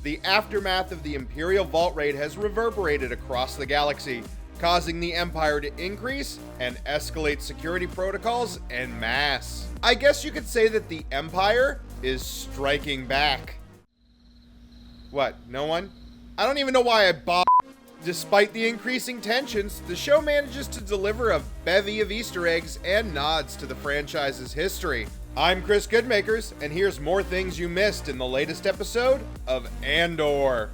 the aftermath of the Imperial Vault raid has reverberated across the galaxy, causing the Empire to increase and escalate security protocols en masse. I guess you could say that the Empire is striking back. What, no one? I don't even know why I bought. Despite the increasing tensions, the show manages to deliver a bevy of Easter eggs and nods to the franchise's history. I'm Chris Goodmakers, and here's more things you missed in the latest episode of Andor.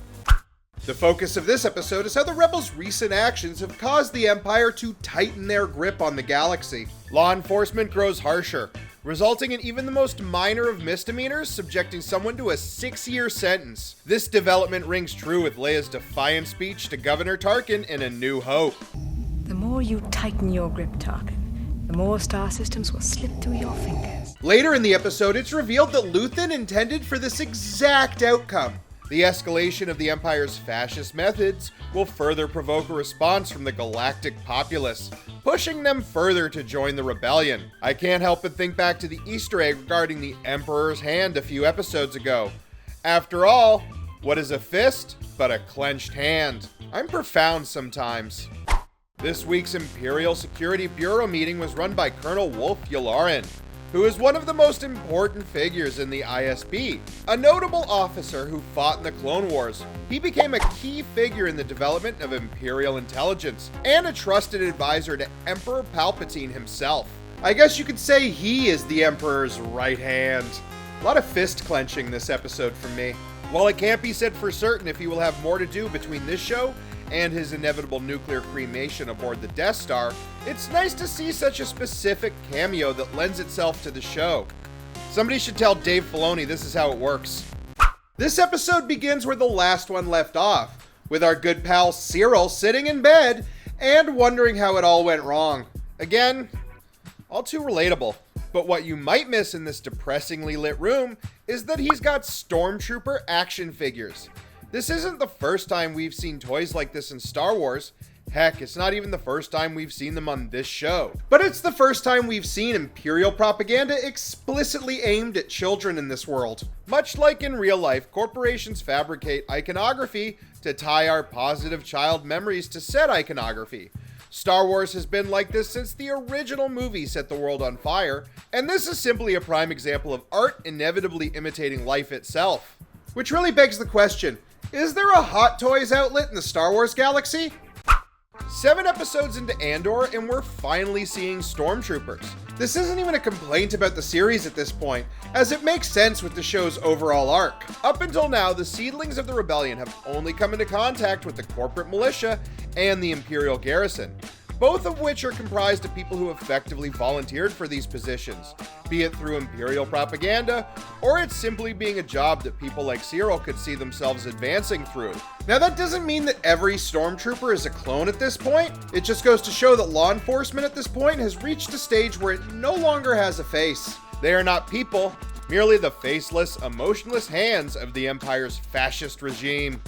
The focus of this episode is how the Rebels' recent actions have caused the Empire to tighten their grip on the galaxy. Law enforcement grows harsher, resulting in even the most minor of misdemeanors subjecting someone to a 6-year sentence. This development rings true with Leia's defiant speech to Governor Tarkin in A New Hope. The more you tighten your grip, Tarkin, the more star systems will slip through your fingers. Later in the episode, it's revealed that Luthen intended for this exact outcome. The escalation of the Empire's fascist methods will further provoke a response from the galactic populace, pushing them further to join the rebellion. I can't help but think back to the Easter egg regarding the Emperor's hand a few episodes ago. After all, what is a fist but a clenched hand? I'm profound sometimes. This week's Imperial Security Bureau meeting was run by Colonel Wullf Yularen, who is one of the most important figures in the ISB. A notable officer who fought in the Clone Wars, he became a key figure in the development of Imperial intelligence and a trusted advisor to Emperor Palpatine himself. I guess you could say he is the Emperor's right hand. A lot of fist clenching this episode from me. While it can't be said for certain if he will have more to do between this show and his inevitable nuclear cremation aboard the Death Star, it's nice to see such a specific cameo that lends itself to the show. Somebody should tell Dave Filoni this is how it works. This episode begins where the last one left off, with our good pal Cyril sitting in bed and wondering how it all went wrong. Again, all too relatable. But what you might miss in this depressingly lit room is that he's got Stormtrooper action figures. This isn't the first time we've seen toys like this in Star Wars. Heck, it's not even the first time we've seen them on this show. But it's the first time we've seen Imperial propaganda explicitly aimed at children in this world. Much like in real life, corporations fabricate iconography to tie our positive child memories to said iconography. Star Wars has been like this since the original movie set the world on fire, and this is simply a prime example of art inevitably imitating life itself. Which really begs the question, is there a Hot Toys outlet in the Star Wars galaxy? 7 episodes into Andor, and we're finally seeing Stormtroopers. This isn't even a complaint about the series at this point, as it makes sense with the show's overall arc. Up until now, the seedlings of the rebellion have only come into contact with the corporate militia and the Imperial garrison, both of which are comprised of people who effectively volunteered for these positions, be it through Imperial propaganda, or it's simply being a job that people like Cyril could see themselves advancing through. Now that doesn't mean that every Stormtrooper is a clone at this point, it just goes to show that law enforcement at this point has reached a stage where it no longer has a face. They are not people, merely the faceless, emotionless hands of the Empire's fascist regime.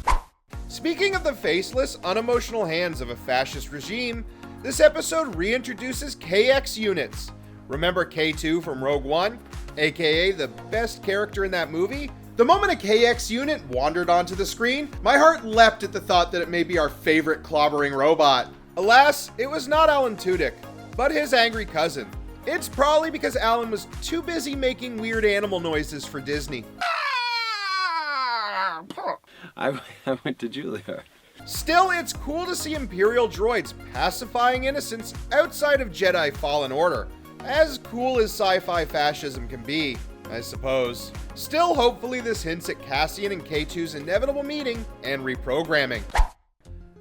Speaking of the faceless, unemotional hands of a fascist regime, this episode reintroduces KX units. Remember K2 from Rogue One, aka the best character in that movie? The moment a KX unit wandered onto the screen, my heart leapt at the thought that it may be our favorite clobbering robot. Alas, it was not Alan Tudyk, but his angry cousin. It's probably because Alan was too busy making weird animal noises for Disney. I went to Julia. Still, it's cool to see Imperial droids pacifying innocents outside of Jedi Fallen Order. As cool as sci-fi fascism can be, I suppose. Still, hopefully this hints at Cassian and K2's inevitable meeting and reprogramming.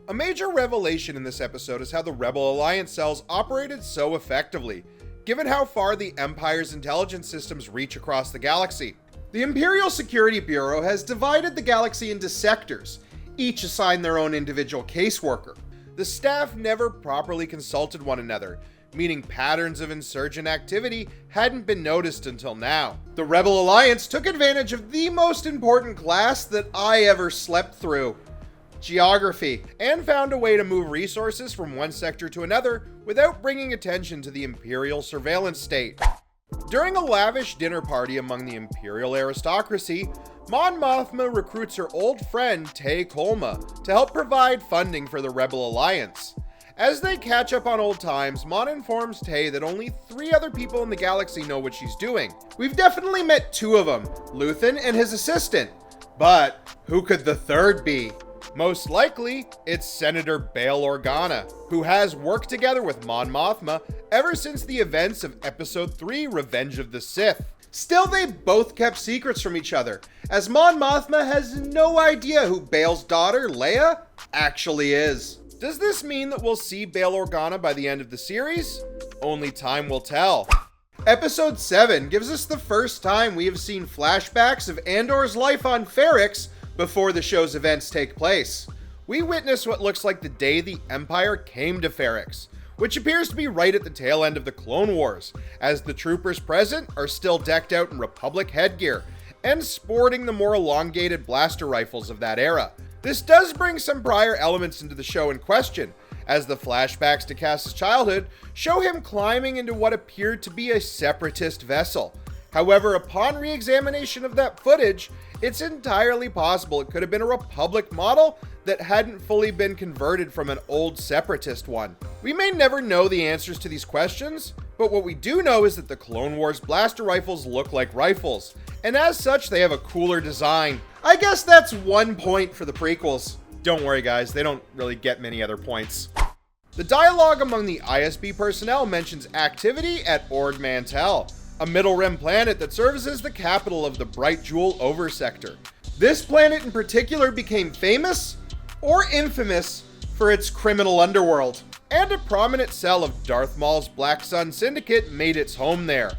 A major revelation in this episode is how the Rebel Alliance cells operated so effectively, given how far the Empire's intelligence systems reach across the galaxy. The Imperial Security Bureau has divided the galaxy into sectors, each assigned their own individual caseworker. The staff never properly consulted one another, meaning patterns of insurgent activity hadn't been noticed until now. The Rebel Alliance took advantage of the most important class that I ever slept through, geography, and found a way to move resources from one sector to another without bringing attention to the Imperial surveillance state. During a lavish dinner party among the Imperial aristocracy, Mon Mothma recruits her old friend Tay Kolma to help provide funding for the Rebel Alliance. As they catch up on old times, Mon informs Tay that only 3 other people in the galaxy know what she's doing. We've definitely met 2 of them, Luthen and his assistant. But who could the third be? Most likely, it's Senator Bail Organa, who has worked together with Mon Mothma ever since the events of Episode 3, Revenge of the Sith. Still, they both kept secrets from each other, as Mon Mothma has no idea who Bail's daughter, Leia, actually is. Does this mean that we'll see Bail Organa by the end of the series? Only time will tell. Episode 7 gives us the first time we have seen flashbacks of Andor's life on Ferrix before the show's events take place. We witness what looks like the day the Empire came to Ferrix, which appears to be right at the tail end of the Clone Wars, as the troopers present are still decked out in Republic headgear and sporting the more elongated blaster rifles of that era. This does bring some prior elements into the show in question, as the flashbacks to Cass's childhood show him climbing into what appeared to be a separatist vessel. However, upon re-examination of that footage, it's entirely possible it could have been a Republic model that hadn't fully been converted from an old separatist one. We may never know the answers to these questions, but what we do know is that the Clone Wars blaster rifles look like rifles, and as such they have a cooler design. I guess that's 1 point for the prequels. Don't worry guys, they don't really get many other points. The dialogue among the ISB personnel mentions activity at Ord Mantell, a Middle Rim planet that serves as the capital of the Bright Jewel Oversector. This planet in particular became famous, or infamous, for its criminal underworld, and a prominent cell of Darth Maul's Black Sun Syndicate made its home there.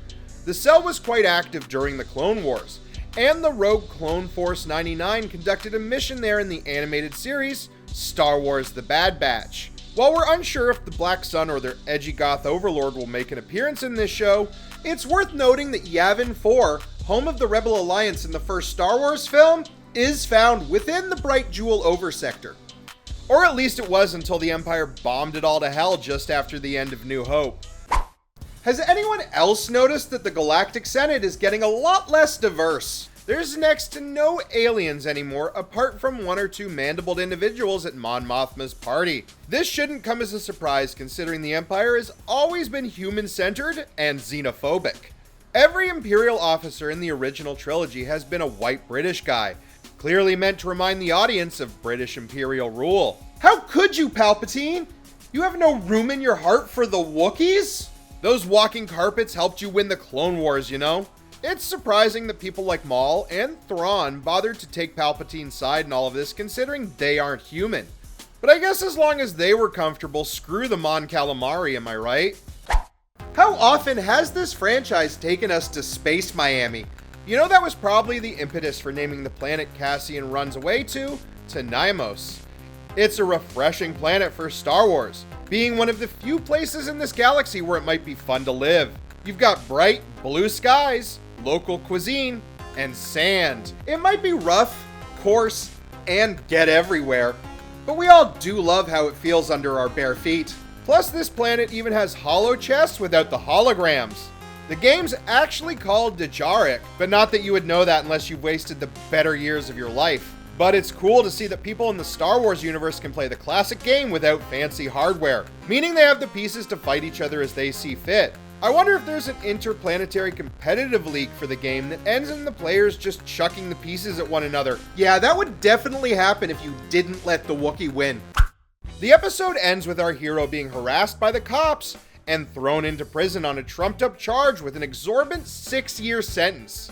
The cell was quite active during the Clone Wars, and the rogue Clone Force 99 conducted a mission there in the animated series, Star Wars The Bad Batch. While we're unsure if the Black Sun or their edgy goth overlord will make an appearance in this show, it's worth noting that Yavin 4, home of the Rebel Alliance in the first Star Wars film, is found within the Bright Jewel Oversector. Or at least it was until the Empire bombed it all to hell just after the end of New Hope. Has anyone else noticed that the Galactic Senate is getting a lot less diverse? There's next to no aliens anymore, apart from 1 or 2 mandibled individuals at Mon Mothma's party. This shouldn't come as a surprise, considering the Empire has always been human-centered and xenophobic. Every Imperial officer in the original trilogy has been a white British guy, clearly meant to remind the audience of British Imperial rule. How could you, Palpatine? You have no room in your heart for the Wookiees? Those walking carpets helped you win the Clone Wars, you know? It's surprising that people like Maul and Thrawn bothered to take Palpatine's side in all of this, considering they aren't human. But I guess as long as they were comfortable, screw the Mon Calamari, am I right? How often has this franchise taken us to Space Miami? You know, that was probably the impetus for naming the planet Cassian runs away to Naimos. It's a refreshing planet for Star Wars, being one of the few places in this galaxy where it might be fun to live. You've got bright blue skies, local cuisine, and sand. It might be rough, coarse, and get everywhere, but we all do love how it feels under our bare feet. Plus, this planet even has holo chests without the holograms. The game's actually called Djarik, but not that you would know that unless you've wasted the better years of your life. But it's cool to see that people in the Star Wars universe can play the classic game without fancy hardware, meaning they have the pieces to fight each other as they see fit. I wonder if there's an interplanetary competitive league for the game that ends in the players just chucking the pieces at one another. Yeah, that would definitely happen if you didn't let the Wookiee win. The episode ends with our hero being harassed by the cops and thrown into prison on a trumped-up charge with an exorbitant 6-year sentence.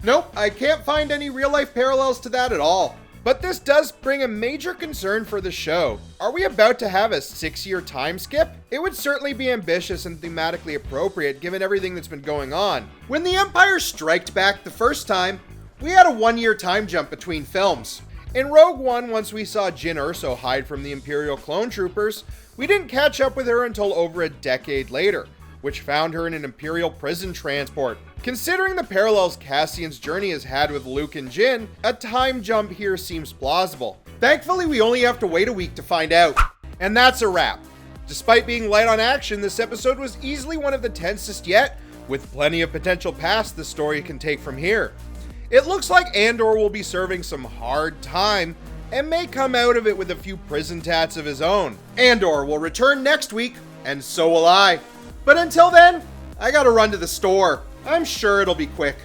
Nope, I can't find any real-life parallels to that at all. But this does bring a major concern for the show. Are we about to have a 6-year time skip? It would certainly be ambitious and thematically appropriate given everything that's been going on. When the Empire striked back the first time, we had a 1-year time jump between films. In Rogue One, once we saw Jyn Erso hide from the Imperial clone troopers, we didn't catch up with her until over a decade later, which found her in an Imperial prison transport. Considering the parallels Cassian's journey has had with Luke and Jyn, a time jump here seems plausible. Thankfully, we only have to wait a week to find out. And that's a wrap. Despite being light on action, this episode was easily one of the tensest yet, with plenty of potential paths the story can take from here. It looks like Andor will be serving some hard time and may come out of it with a few prison tats of his own. Andor will return next week, and so will I. But until then, I gotta run to the store. I'm sure it'll be quick.